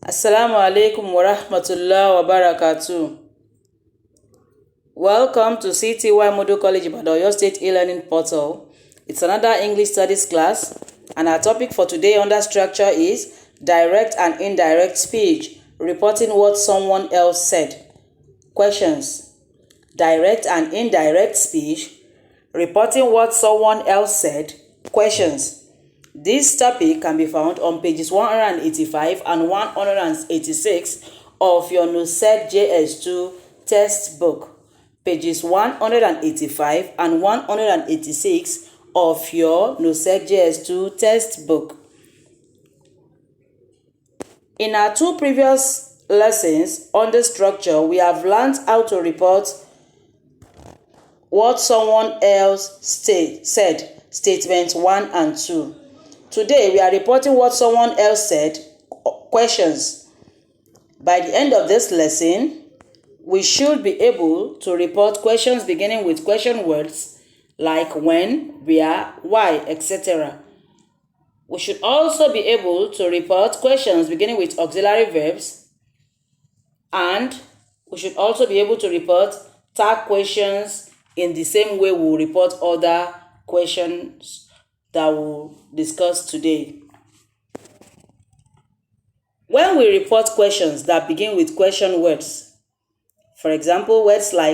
Assalamu alaikum wa rahmatullahi wa barakatuh. Welcome to CTY Model College Ibadan, Oyo State e-learning portal. It's another English studies class, and our topic for today under structure is direct and indirect speech, reporting what someone else said. Questions: direct and indirect speech, reporting what someone else said. Questions: this topic can be found on pages 185 and 186 of your NUSED JS2 textbook, pages 185 and 186 of your NUSED JS2 textbook. In our two previous lessons on the structure, we have learned how to report what someone else said, statements 1 and 2. Today, we are reporting what someone else said, questions. By the end of this lesson, we should be able to report questions beginning with question words like when, where, why, etc. We should also be able to report questions beginning with auxiliary verbs, and we should also be able to report tag questions in the same way we'll report other questions that we'll discuss today. When we report questions that begin with question words, for example,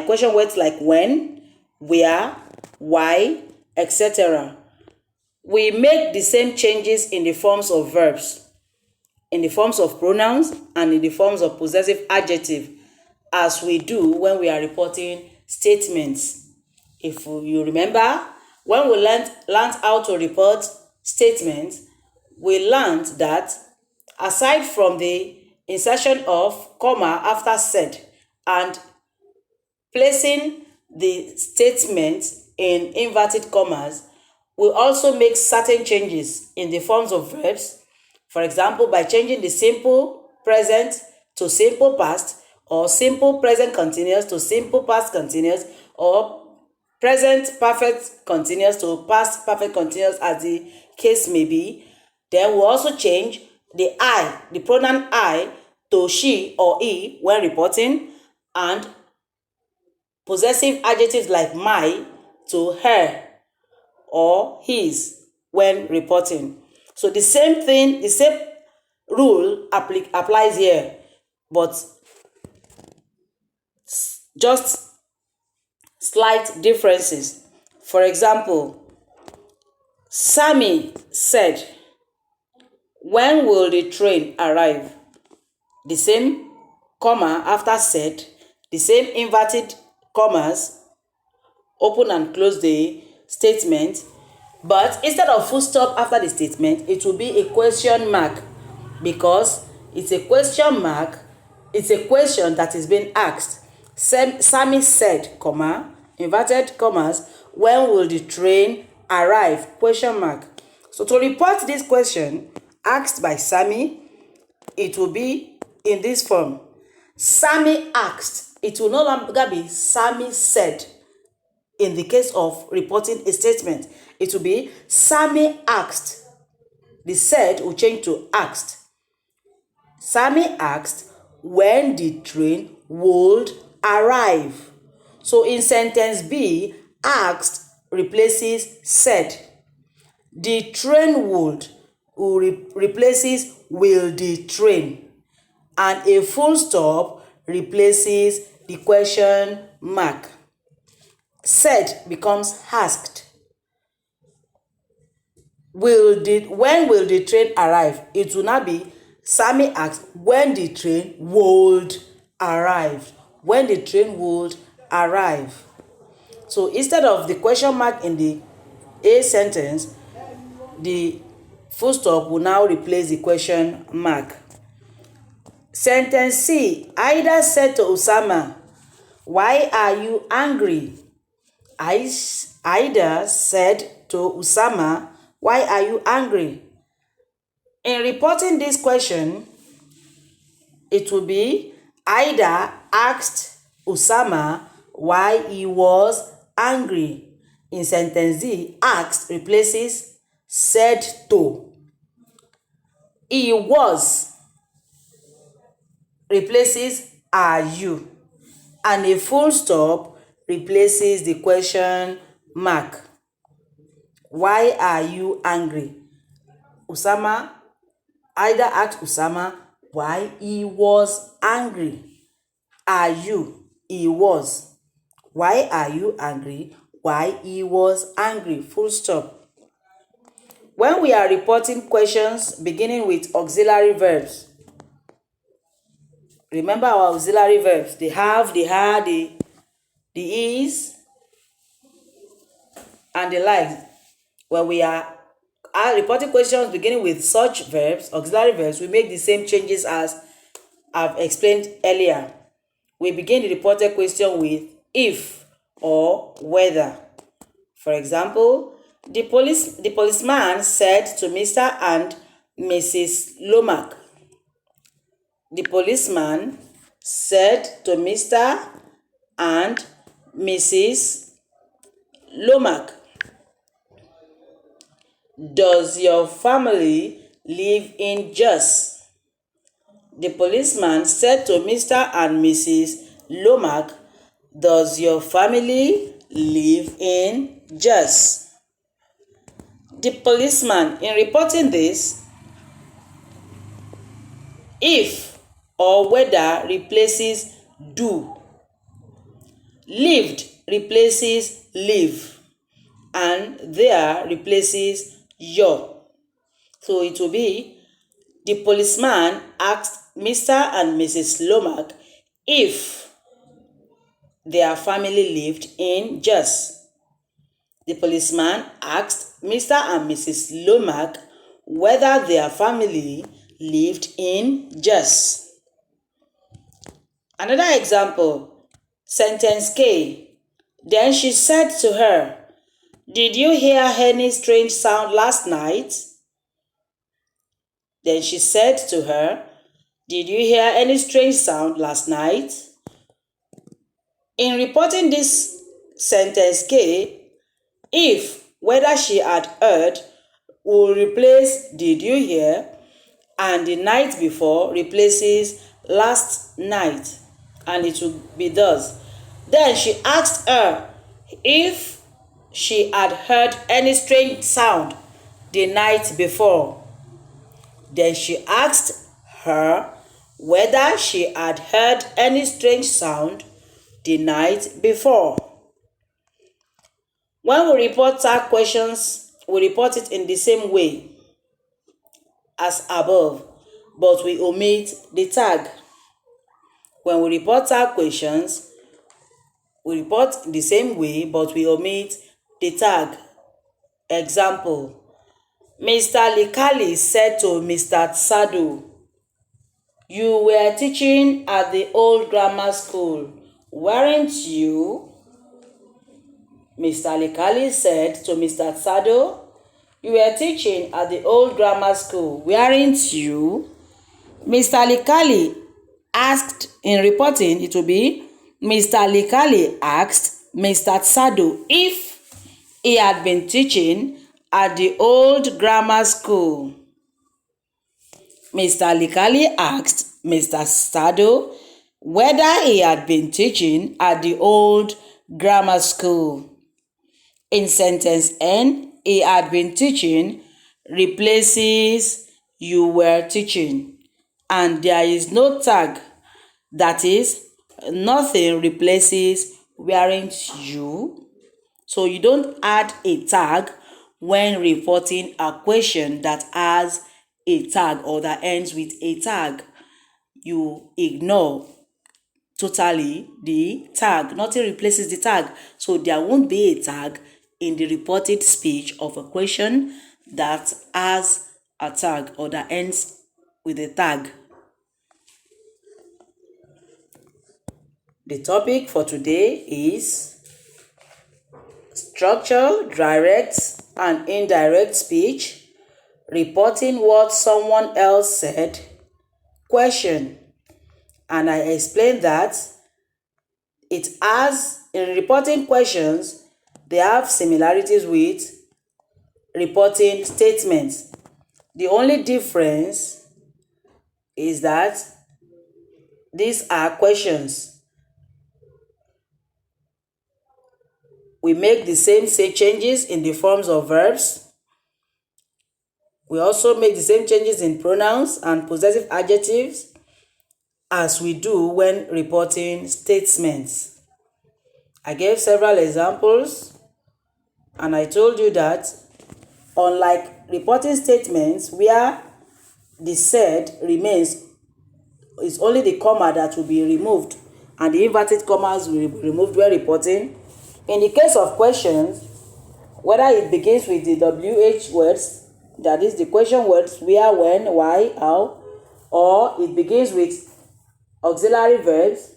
question words like when, where, why, etc., we make the same changes in the forms of verbs, in the forms of pronouns, and in the forms of possessive adjective as we do when we are reporting statements. If you remember, when we learned how to report statements, we learned that aside from the insertion of comma after said and placing the statement in inverted commas, we also make certain changes in the forms of verbs. For example, by changing the simple present to simple past, or simple present continuous to simple past continuous, or present perfect continuous to past perfect continuous, as the case may be. Then we'll also change the pronoun I to she or he when reporting, and possessive adjectives like my to her or his when reporting. So the same thing, the same rule applies here, but just slight differences. For example, Sammy said, when will the train arrive? The same comma after said, the same inverted commas open and close the statement, but instead of full stop after the statement, it will be a question mark, because it's a question mark, it's a question that is being asked. Sammy said, comma, inverted commas, when will the train arrive? Question mark. So to report this question asked by Sammy, it will be in this form. Sammy asked. It will no longer be Sammy said. In the case of reporting a statement, it will be Sammy asked. The said will change to asked. Sammy asked when the train would arrive. So in sentence B, asked replaces said. The train would replaces will the train. And a full stop replaces the question mark. Said becomes asked. When will the train arrive? It will not be Sammy asked when the train would arrive. When the train would arrive. So instead of the question mark in the A sentence, the full stop will now replace the question mark. Sentence C, Ida said to Usama, why are you angry? Ida said to Usama, why are you angry? In reporting this question, it will be Ida asked Usama why he was angry. In sentence D, asked replaces said to. He was replaces are you, and a full stop replaces the question mark. Why are you angry? Usama Either asked Usama why he was angry. Are you? He was. Why are you angry? Why he was angry. Full stop. When we are reporting questions beginning with auxiliary verbs, remember our auxiliary verbs. They have, they are, the is, and the like. When we are reporting questions beginning with such verbs, auxiliary verbs, we make the same changes as I've explained earlier. We begin the reported question with if or whether. For example, the policeman said to Mr. and Mrs. Lomax. The policeman said to Mr. and Mrs. Lomax, does your family live in Jos? The policeman said to Mr. and Mrs. Lomax, does your family live in Jos? The policeman, in reporting this, if or whether replaces do. Lived replaces live. And there replaces your. So it will be, the policeman asked Mr. and Mrs. Lomax if their family lived in Jos. The policeman asked Mr. and Mrs. Lomax whether their family lived in Jos. Another example, sentence K. Then she said to her, did you hear any strange sound last night? Then she said to her, did you hear any strange sound last night? In reporting this sentence K, if whether she had heard will replace did you hear, and the night before replaces last night, and it will be thus. Then she asked her if she had heard any strange sound the night before. Then she asked her whether she had heard any strange sound the night before. When we report tag questions, we report it in the same way as above, but we omit the tag. When we report tag questions, we report the same way, but we omit the tag. Example, Mr. Likali said to Mr. Tsado, you were teaching at the old grammar school, weren't you? Mr. Likali said to Mr. Tsado, you were teaching at the old grammar school, weren't you? Mr. Likali asked, in reporting, it will be, Mr. Likali asked Mr. Tsado if he had been teaching at the old grammar school. Mr. Likali asked Mr. Tsado whether he had been teaching at the old grammar school. In sentence N, he had been teaching replaces you were teaching, and there is no tag, that is, nothing replaces weren't you. So you don't add a tag when reporting a question that has a tag or that ends with a tag. You ignore totally the tag. Nothing replaces the tag. So there won't be a tag in the reported speech of a question that has a tag or that ends with a tag. The topic for today is structural, direct, and indirect speech, reporting what someone else said, question. And I explained that it has, in reporting questions, they have similarities with reporting statements. The only difference is that These are questions. We make the same changes in the forms of verbs. We also make the same changes in pronouns and possessive adjectives as we do when reporting statements. I gave several examples, and I told you that unlike reporting statements where the said remains, it's only the comma that will be removed and the inverted commas will be removed when reporting. In the case of questions, whether it begins with the WH words, that is the question words where, when, why, how, or it begins with auxiliary verbs,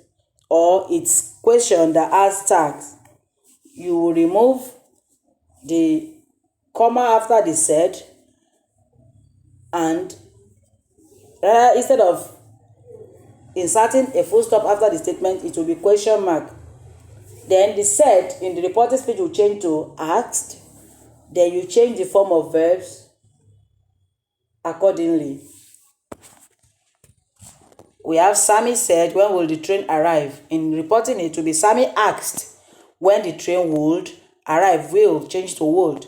or it's question that has tags, you will remove the comma after the said, and instead of inserting a full stop after the statement, it will be question mark. Then the said in the reported speech will change to asked. Then you change the form of verbs accordingly. We have Sammy said, when will the train arrive? In reporting it will be Sammy asked when the train would arrive. Will change to would.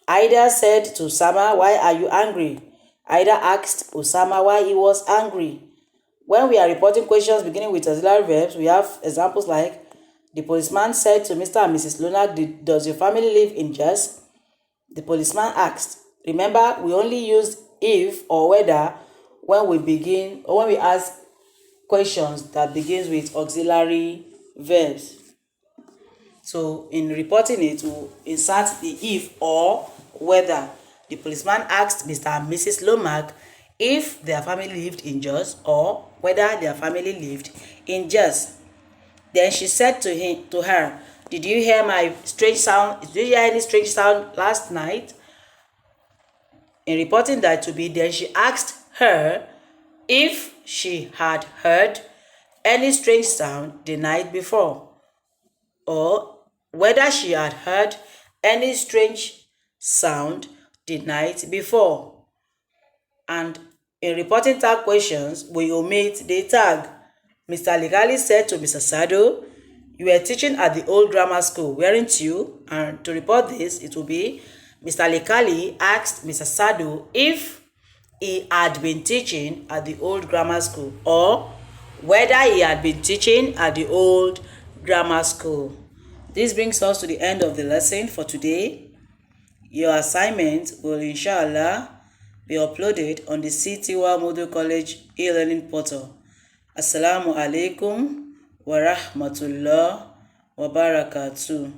Ida said to Osama, why are you angry? Ida asked Osama why he was angry. When we are reporting questions beginning with auxiliary verbs, we have examples like, the policeman said to Mr. and Mrs. Lonak, does your family live in Jos? The policeman asked. Remember, we only use if or whether when we begin or when we ask questions that begins with auxiliary verbs. So in reporting it, we'll insert the if or whether. The policeman asked Mr. and Mrs. Lomak if their family lived in Jos or whether their family lived in Jos. Then she said to her, did you hear my strange sound? Did you hear any strange sound last night? In reporting that to be, then she asked her if she had heard any strange sound the night before, or whether she had heard any strange sound the night before. And in reporting tag questions, we omit the tag. Mr. Legali said to Mr. Sado, you were teaching at the old grammar school, weren't you? And to report this, it will be, Mr. Legali asked Mr. Sado if he had been teaching at the old grammar school, or whether he had been teaching at the old grammar school. This brings us to the end of the lesson for today. Your assignment will inshallah be uploaded on the CTWA Model College e-learning portal. Assalamu alaikum wa rahmatullah wa barakatuh.